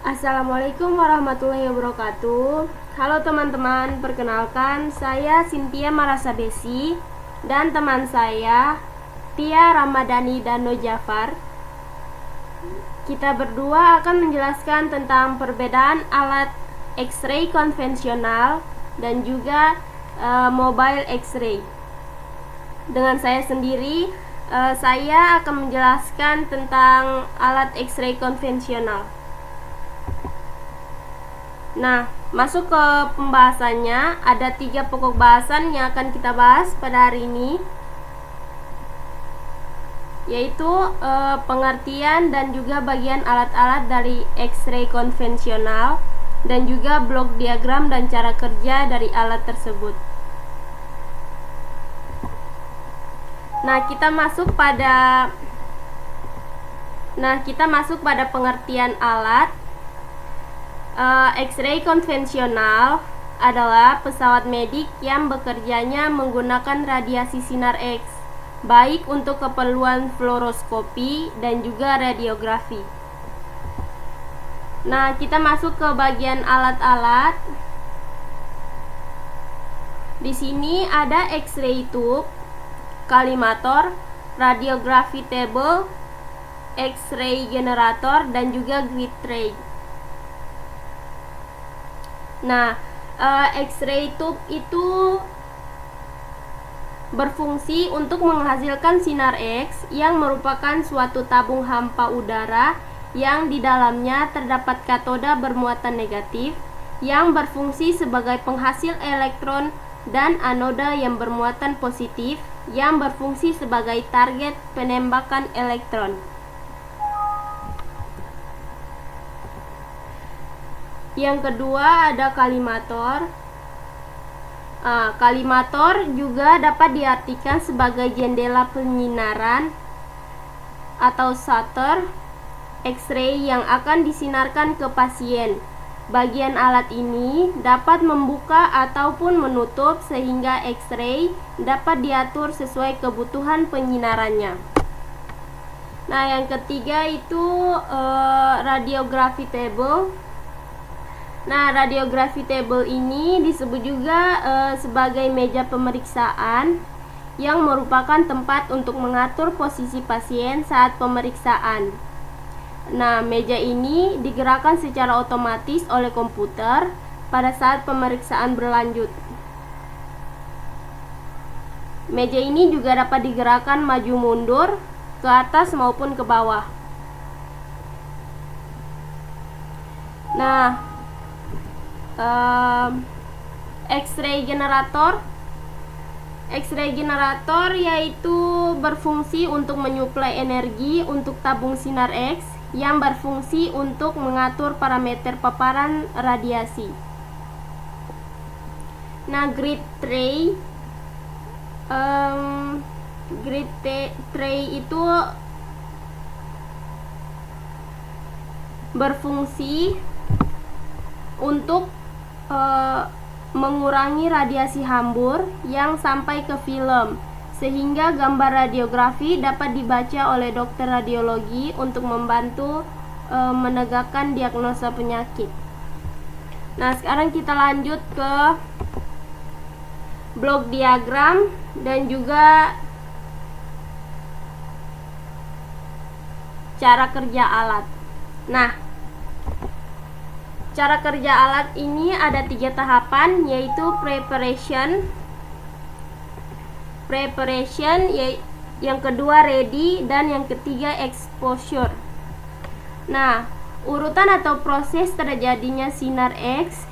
Assalamualaikum warahmatullahi wabarakatuh. Halo teman-teman, perkenalkan saya Cynthia Marasabesi dan teman saya Tia Ramadhani Dano Jafar. Kita berdua akan menjelaskan tentang perbedaan alat X-ray konvensional dan juga mobile X-ray. Dengan saya sendiri, saya akan menjelaskan tentang alat X-ray konvensional. Nah, masuk ke pembahasannya. Ada 3 pokok bahasan yang akan kita bahas pada hari ini, yaitu pengertian dan juga bagian alat-alat dari X-ray konvensional, dan juga blok diagram dan cara kerja dari alat tersebut. Nah, kita masuk pada pengertian alat. X-ray konvensional adalah pesawat medik yang bekerjanya menggunakan radiasi sinar X, baik untuk keperluan fluoroskopi dan juga radiografi. Nah, kita masuk ke bagian alat-alat. Di sini ada X-ray tube, kalimator, radiography table, X-ray generator, dan juga grid tray. Nah, X-ray tube itu berfungsi untuk menghasilkan sinar X yang merupakan suatu tabung hampa udara yang di dalamnya terdapat katoda bermuatan negatif yang berfungsi sebagai penghasil elektron, dan anoda yang bermuatan positif yang berfungsi sebagai target penembakan elektron. Yang kedua ada kalimator. Kalimator juga dapat diartikan sebagai jendela penyinaran atau shutter X-ray yang akan disinarkan ke pasien. Bagian alat ini dapat membuka ataupun menutup sehingga X-ray dapat diatur sesuai kebutuhan penyinarannya. Nah, yang ketiga itu radiography table. Nah, radiography table ini disebut juga sebagai meja pemeriksaan yang merupakan tempat untuk mengatur posisi pasien saat pemeriksaan. Nah, meja ini digerakkan secara otomatis oleh komputer pada saat pemeriksaan berlanjut. Meja ini juga dapat digerakkan maju mundur, ke atas maupun ke bawah. Nah, X-ray generator. X-ray generator yaitu berfungsi untuk menyuplai energi untuk tabung sinar X yang berfungsi untuk mengatur parameter paparan radiasi. Nah, grid tray itu berfungsi untuk mengurangi radiasi hambur yang sampai ke film, sehingga gambar radiografi dapat dibaca oleh dokter radiologi untuk membantu menegakkan diagnosa penyakit. Nah, sekarang kita lanjut ke blok diagram dan juga cara kerja alat. Nah, cara kerja alat ini ada 3 tahapan, yaitu preparation, yang kedua ready, dan yang ketiga exposure. Nah, urutan atau proses terjadinya sinar X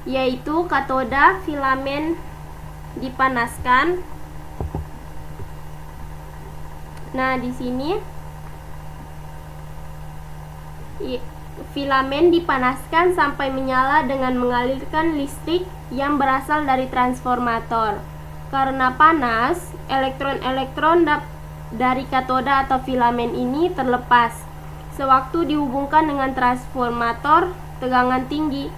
yaitu katoda filamen dipanaskan. Nah, di sini filamen dipanaskan sampai menyala dengan mengalirkan listrik yang berasal dari transformator. Karena panas, elektron-elektron dari katoda atau filamen ini terlepas. Sewaktu dihubungkan dengan transformator tegangan tinggi,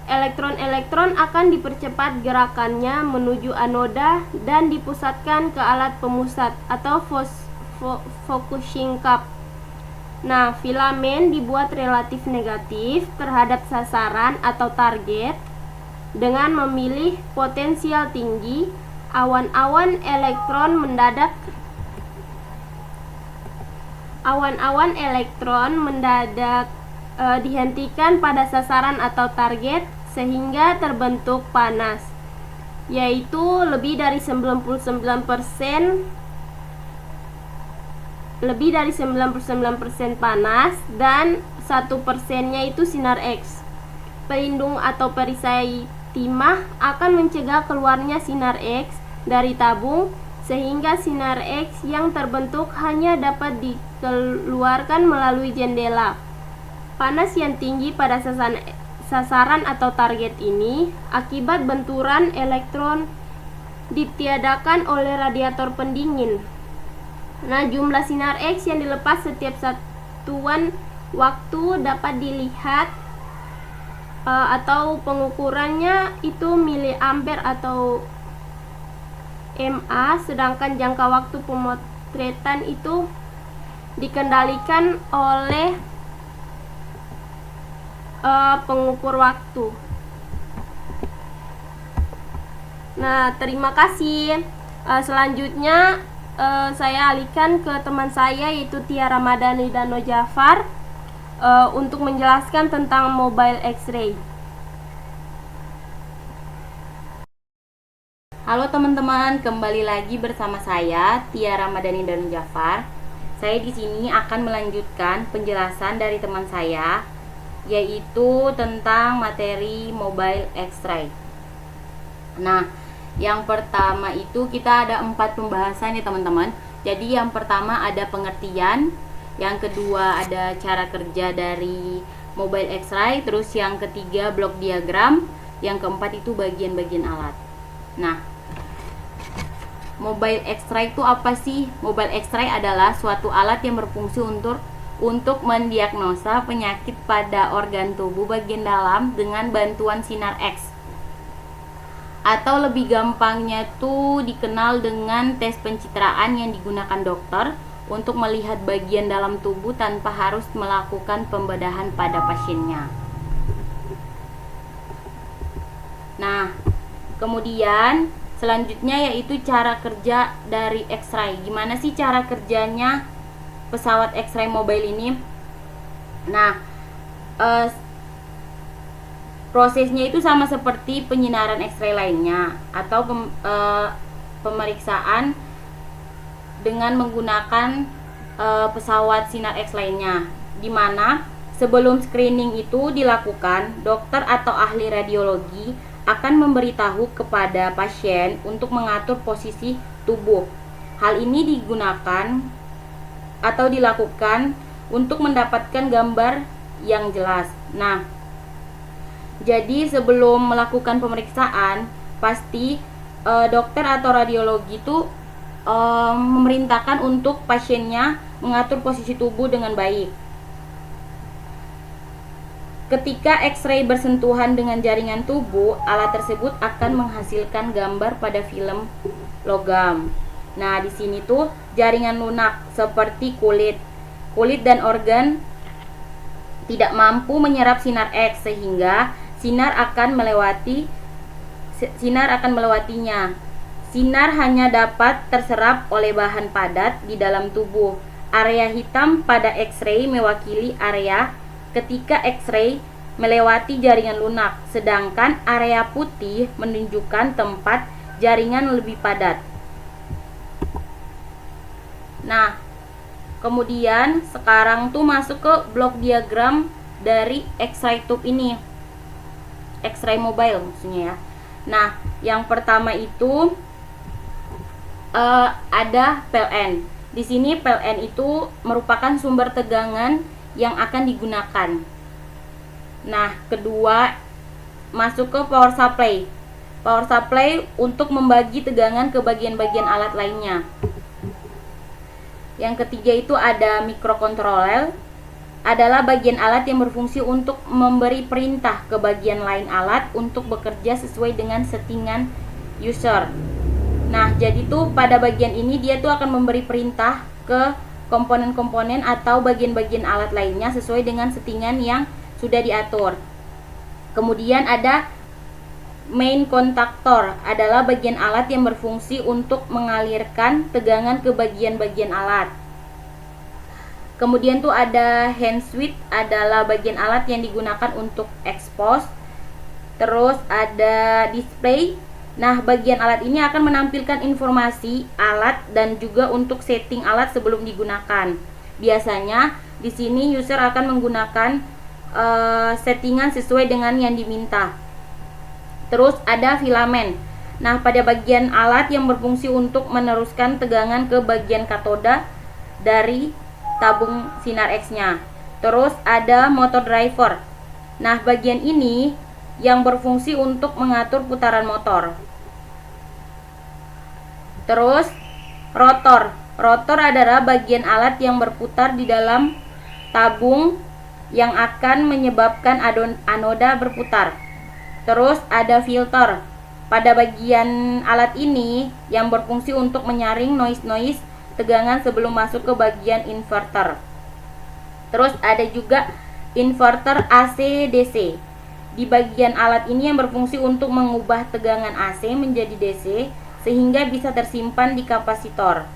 elektron-elektron akan dipercepat gerakannya menuju anoda dan dipusatkan ke alat pemusat atau focusing cup. Nah, filamen dibuat relatif negatif terhadap sasaran atau target dengan memilih potensial tinggi. Awan-awan elektron mendadak dihentikan pada sasaran atau target sehingga terbentuk panas, yaitu lebih dari 99% panas dan 1%-nya itu sinar X. Pelindung atau perisai timah akan mencegah keluarnya sinar X dari tabung, sehingga sinar X yang terbentuk hanya dapat dikeluarkan melalui jendela. Panas yang tinggi pada sasaran atau target ini akibat benturan elektron ditiadakan oleh radiator pendingin. Nah, jumlah sinar X yang dilepas setiap satuan waktu dapat dilihat atau pengukurannya itu miliampere atau mA, sedangkan jangka waktu pemotretan itu dikendalikan oleh pengukur waktu. Nah, terima kasih. Selanjutnya saya alihkan ke teman saya, yaitu Tia Ramadhani dan Nojafar, untuk menjelaskan tentang mobile X-ray. Halo teman-teman, kembali lagi bersama saya Tia Ramadhani dan Jafar. Saya di sini akan melanjutkan penjelasan dari teman saya, yaitu tentang materi mobile X-ray. Nah, yang pertama itu kita ada 4 pembahasan ya teman-teman. Jadi yang pertama ada pengertian, yang kedua ada cara kerja dari mobile X-ray, terus yang ketiga blok diagram, yang keempat itu bagian-bagian alat. Nah, mobile X-ray itu apa sih? Mobile X-ray adalah suatu alat yang berfungsi untuk mendiagnosa penyakit pada organ tubuh bagian dalam dengan bantuan sinar X. Atau lebih gampangnya tuh dikenal dengan tes pencitraan yang digunakan dokter untuk melihat bagian dalam tubuh tanpa harus melakukan pembedahan pada pasiennya. Nah, kemudian selanjutnya yaitu cara kerja dari X-ray. Gimana sih cara kerjanya pesawat X-ray mobile ini? Nah, prosesnya itu sama seperti penyinaran X-ray lainnya atau pemeriksaan dengan menggunakan pesawat sinar X lainnya, di mana sebelum screening itu dilakukan, dokter atau ahli radiologi akan memberitahu kepada pasien untuk mengatur posisi tubuh. Hal ini digunakan atau dilakukan untuk mendapatkan gambar yang jelas. Nah, jadi sebelum melakukan pemeriksaan, pasti dokter atau radiologi itu memerintahkan untuk pasiennya mengatur posisi tubuh dengan baik. Ketika X-ray bersentuhan dengan jaringan tubuh, alat tersebut akan menghasilkan gambar pada film logam. Nah, di sini tuh jaringan lunak seperti kulit dan organ tidak mampu menyerap sinar X, sehingga sinar akan melewatinya. Sinar hanya dapat terserap oleh bahan padat di dalam tubuh. Area hitam pada X-ray mewakili area ketika X-ray melewati jaringan lunak, sedangkan area putih menunjukkan tempat jaringan lebih padat. Nah, kemudian sekarang tuh masuk ke blok diagram dari X-ray tube ini, X-ray mobile maksudnya ya. Nah, yang pertama itu ada PLN. Di sini PLN itu merupakan sumber tegangan yang akan digunakan. Nah, kedua masuk ke power supply. Power supply untuk membagi tegangan ke bagian-bagian alat lainnya. Yang ketiga itu ada microcontroller, adalah bagian alat yang berfungsi untuk memberi perintah ke bagian lain alat untuk bekerja sesuai dengan settingan user. Nah, jadi tuh pada bagian ini dia tuh akan memberi perintah ke komponen-komponen atau bagian-bagian alat lainnya sesuai dengan settingan yang sudah diatur. Kemudian ada main kontaktor, adalah bagian alat yang berfungsi untuk mengalirkan tegangan ke bagian-bagian alat. Kemudian tuh ada hand switch, adalah bagian alat yang digunakan untuk expose. Terus ada display. Nah, bagian alat ini akan menampilkan informasi alat dan juga untuk setting alat sebelum digunakan. Biasanya di sini user akan menggunakan settingan sesuai dengan yang diminta. Terus ada filamen. Nah, pada bagian alat yang berfungsi untuk meneruskan tegangan ke bagian katoda dari tabung sinar X-nya. Terus ada motor driver. Nah, bagian ini yang berfungsi untuk mengatur putaran motor. Terus rotor. Rotor adalah bagian alat yang berputar di dalam tabung yang akan menyebabkan anoda berputar. Terus ada filter. Pada bagian alat ini yang berfungsi untuk menyaring noise tegangan sebelum masuk ke bagian inverter. Terus ada juga inverter AC DC. Di bagian alat ini yang berfungsi untuk mengubah tegangan AC menjadi DC sehingga bisa tersimpan di kapasitor.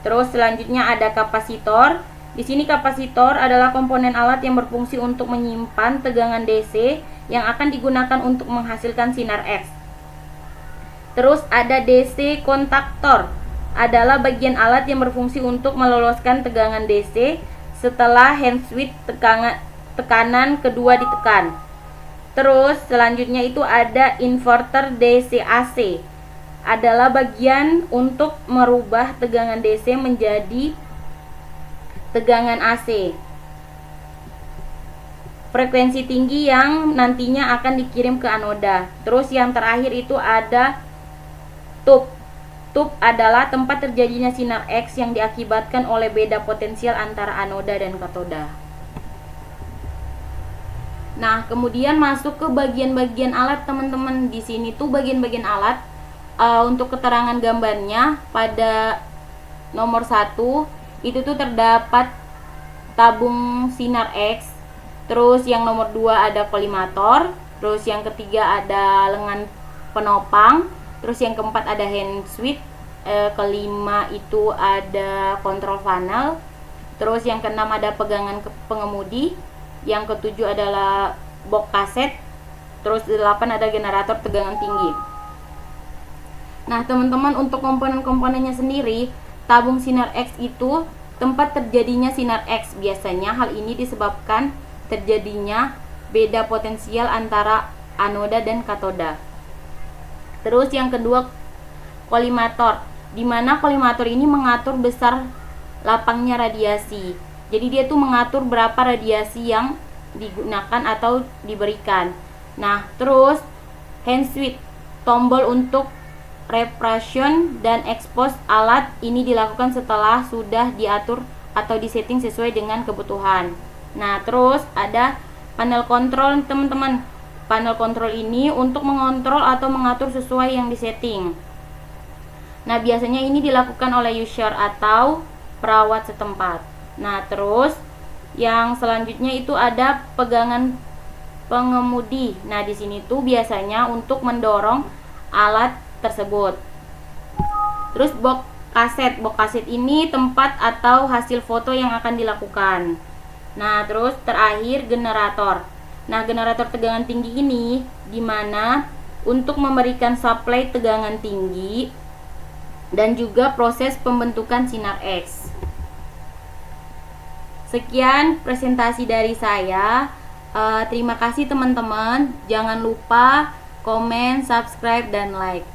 Terus selanjutnya ada kapasitor. Di sini kapasitor adalah komponen alat yang berfungsi untuk menyimpan tegangan DC yang akan digunakan untuk menghasilkan sinar X. Terus ada DC kontaktor, adalah bagian alat yang berfungsi untuk meloloskan tegangan DC setelah hand switch tekanan kedua ditekan. Terus selanjutnya itu ada inverter DC AC, adalah bagian untuk merubah tegangan DC menjadi tegangan AC frekuensi tinggi yang nantinya akan dikirim ke anoda. Terus yang terakhir itu ada tube. Tube adalah tempat terjadinya sinar X yang diakibatkan oleh beda potensial antara anoda dan katoda. Nah, kemudian masuk ke bagian-bagian alat, teman-teman. Di sini tuh bagian-bagian alat, untuk keterangan gambarnya pada nomor 1 itu tuh terdapat tabung sinar X. Terus yang nomor 2 ada kolimator. Terus yang ketiga ada lengan penopang. Terus yang keempat ada hand switch. Kelima itu ada kontrol funnel. Terus yang keenam ada pegangan pengemudi. Yang ketujuh adalah box kaset. Terus 8 ada generator tegangan tinggi. Nah, teman-teman, untuk komponen-komponennya sendiri, tabung sinar X itu tempat terjadinya sinar X. Biasanya hal ini disebabkan terjadinya beda potensial antara anoda dan katoda. Terus yang kedua, kolimator, di mana kolimator ini mengatur besar lapangnya radiasi. Jadi dia tuh mengatur berapa radiasi yang digunakan atau diberikan. Nah, terus hand switch, tombol untuk repression dan expose alat ini dilakukan setelah sudah diatur atau disetting sesuai dengan kebutuhan. Nah, terus ada panel kontrol, teman-teman. Panel kontrol ini untuk mengontrol atau mengatur sesuai yang disetting. Nah, biasanya ini dilakukan oleh user atau perawat setempat. Nah, terus yang selanjutnya itu ada pegangan pengemudi. Nah, di sini tuh biasanya untuk mendorong alat tersebut. Terus box kaset. Box kaset ini tempat atau hasil foto yang akan dilakukan. Nah, terus terakhir generator. Nah, generator tegangan tinggi ini dimana untuk memberikan supply tegangan tinggi dan juga proses pembentukan sinar X. Sekian presentasi dari saya. Terima kasih teman-teman. Jangan lupa komen, subscribe, dan like.